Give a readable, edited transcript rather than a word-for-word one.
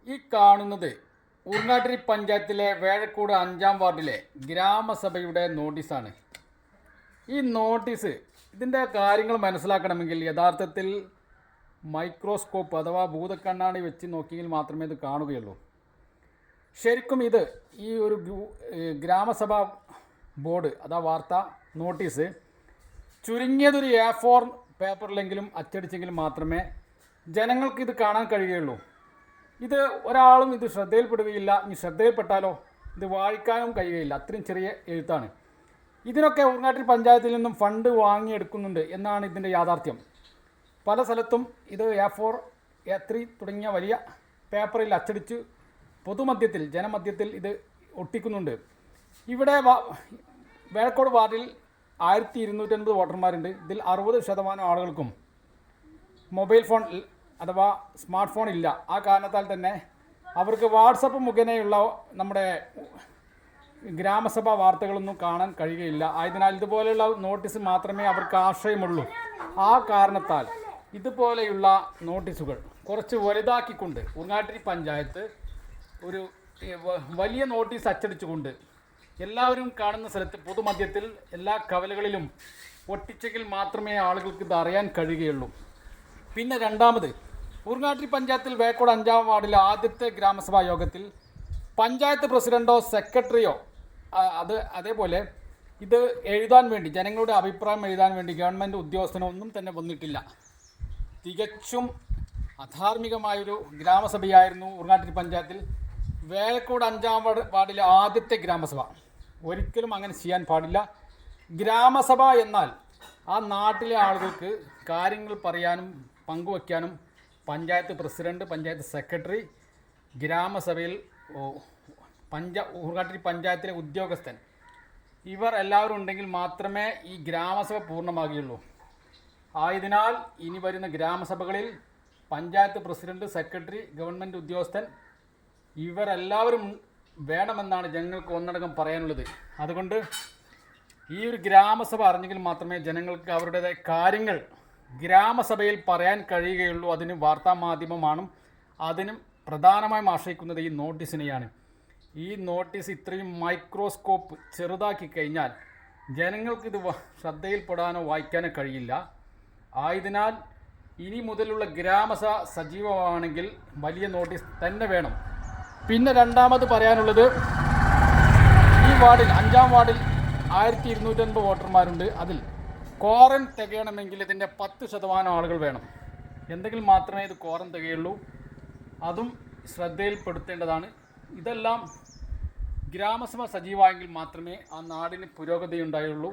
ഈ കാണുന്നത് ഊർങ്ങാട്ടിരി പഞ്ചായത്തിലെ വേഴക്കൂട് 5-ാം വാർഡിലെ ഗ്രാമസഭയുടെ നോട്ടീസാണ്. ഈ നോട്ടീസ് ഇതിൻ്റെ കാര്യങ്ങൾ മനസ്സിലാക്കണമെങ്കിൽ യഥാർത്ഥത്തിൽ മൈക്രോസ്കോപ്പ് അഥവാ ഭൂതക്കണ്ണാടി വെച്ച് നോക്കിയെങ്കിൽ മാത്രമേ ഇത് കാണുകയുള്ളൂ. ശരിക്കും ഇത് ഈ ഒരു ഗ്രാമസഭ ബോർഡ് അഥവാ വാർത്താ നോട്ടീസ് ചുരുങ്ങിയതൊരു A4 പേപ്പറിലെങ്കിലും അച്ചടിച്ചെങ്കിൽ മാത്രമേ ജനങ്ങൾക്ക് ഇത് കാണാൻ കഴിയുകയുള്ളൂ. ഇത് ഒരാളും ഇത് ശ്രദ്ധയിൽപ്പെടുകയില്ല. ഇനി ശ്രദ്ധയിൽപ്പെട്ടാലോ ഇത് വായിക്കാനും കഴിയുകയില്ല. അത്രയും ചെറിയ എഴുത്താണ്. ഇതിനൊക്കെ ഊർങ്ങാട്ടിരി പഞ്ചായത്തിൽ നിന്നും ഫണ്ട് വാങ്ങിയെടുക്കുന്നുണ്ട് എന്നാണ് ഇതിൻ്റെ യാഥാർത്ഥ്യം. പല സ്ഥലത്തും ഇത് A4, A3 തുടങ്ങിയ വലിയ പേപ്പറിൽ അച്ചടിച്ച് പൊതുമധ്യത്തിൽ ജനമധ്യത്തിൽ ഇത് ഒട്ടിക്കുന്നുണ്ട്. ഇവിടെ വേഴക്കോട് വാർഡിൽ 1250 വോട്ടർമാരുണ്ട്. ഇതിൽ 60% ആളുകൾക്കും മൊബൈൽ ഫോൺ അഥവാ സ്മാർട്ട് ഫോൺ ഇല്ല. ആ കാരണത്താൽ തന്നെ അവർക്ക് വാട്സപ്പ് മുഖേനയുള്ള നമ്മുടെ ഗ്രാമസഭാ വാർത്തകളൊന്നും കാണാൻ കഴിയുകയില്ല. ആയതിനാൽ ഇതുപോലെയുള്ള നോട്ടീസ് മാത്രമേ അവർക്ക് ആശ്രയമുള്ളൂ. ആ കാരണത്താൽ ഇതുപോലെയുള്ള നോട്ടീസുകൾ കുറച്ച് വലുതാക്കിക്കൊണ്ട് ഊർങ്ങാട്ടിരി പഞ്ചായത്ത് ഒരു വലിയ നോട്ടീസ് അച്ചടിച്ചുകൊണ്ട് എല്ലാവരും കാണുന്ന സ്ഥലത്ത് പൊതുമധ്യത്തിൽ എല്ലാ കവലകളിലും ഒട്ടിച്ചെങ്കിൽ മാത്രമേ ആളുകൾക്ക് ഇത് അറിയാൻ കഴിയുകയുള്ളൂ. പിന്നെ രണ്ടാമത്, ഊർങ്ങാട്ടിരി പഞ്ചായത്തിൽ വേഴക്കോട് 5-ാം വാർഡിലെ ആദ്യത്തെ ഗ്രാമസഭാ യോഗത്തിൽ പഞ്ചായത്ത് പ്രസിഡൻറ്റോ സെക്രട്ടറിയോ അതേപോലെ ഇത് എഴുതാൻ വേണ്ടി ജനങ്ങളുടെ അഭിപ്രായം എഴുതാൻ വേണ്ടി ഗവൺമെൻറ് ഉദ്യോഗസ്ഥനോ ഒന്നും തന്നെ വന്നിട്ടില്ല. തികച്ചും അധാർമികമായൊരു ഗ്രാമസഭയായിരുന്നു ഊർങ്ങാട്ടിരി പഞ്ചായത്തിൽ വേഴക്കോട് 5-ാം വാർഡിലെ ആദ്യത്തെ ഗ്രാമസഭ. ഒരിക്കലും അങ്ങനെ ചെയ്യാൻ പാടില്ല. ഗ്രാമസഭ എന്നാൽ ആ നാട്ടിലെ ആളുകൾക്ക് കാര്യങ്ങൾ പറയാനും പങ്കുവയ്ക്കാനും പഞ്ചായത്ത് പ്രസിഡന്റ്, പഞ്ചായത്ത് സെക്രട്ടറി, ഗ്രാമസഭയിൽ ഊർങ്ങാട്ടിരി പഞ്ചായത്തിലെ ഉദ്യോഗസ്ഥൻ ഇവർ എല്ലാവരും ഉണ്ടെങ്കിൽ മാത്രമേ ഈ ഗ്രാമസഭ പൂർണ്ണമാകുകയുള്ളൂ. ആയതിനാൽ ഇനി വരുന്ന ഗ്രാമസഭകളിൽ പഞ്ചായത്ത് പ്രസിഡന്റ്, സെക്രട്ടറി, ഗവൺമെൻറ് ഉദ്യോഗസ്ഥൻ ഇവരെല്ലാവരും വേണമെന്നാണ് ജനങ്ങൾക്ക് ഒന്നടങ്കം പറയാനുള്ളത്. അതുകൊണ്ട് ഈ ഒരു ഗ്രാമസഭ അറിഞ്ഞെങ്കിൽ മാത്രമേ ജനങ്ങൾക്ക് അവരുടേതായ കാര്യങ്ങൾ ഗ്രാമസഭയിൽ പറയാൻ കഴിയുകയുള്ളൂ. അതിന് വാർത്താ മാധ്യമമാണ്. അതിനും പ്രധാനമായും ആശ്രയിക്കുന്നത് ഈ നോട്ടീസിനെയാണ്. ഈ നോട്ടീസ് ഇത്രയും മൈക്രോസ്കോപ്പ് ചെറുതാക്കി കഴിഞ്ഞാൽ ജനങ്ങൾക്കിത് ശ്രദ്ധയിൽപ്പെടാനോ വായിക്കാനോ കഴിയില്ല. ആയതിനാൽ ഇനി മുതലുള്ള ഗ്രാമസഭ സജീവമാണെങ്കിൽ വലിയ നോട്ടീസ് തന്നെ വേണം. പിന്നെ രണ്ടാമത് പറയാനുള്ളത്, ഈ വാർഡിൽ 5-ാം വാർഡിൽ 1250 വോട്ടർമാരുണ്ട്. അതിൽ കോറം തികയണമെങ്കിൽ ഇതിൻ്റെ 10% ആളുകൾ വേണം. എന്തെങ്കിലും മാത്രമേ ഇത് കോറം തികയുള്ളൂ. അതും ശ്രദ്ധയിൽപ്പെടുത്തേണ്ടതാണ്. ഇതെല്ലാം ഗ്രാമസഭ സജീവമായെങ്കിൽ മാത്രമേ ആ നാടിന് പുരോഗതി ഉണ്ടായുള്ളൂ.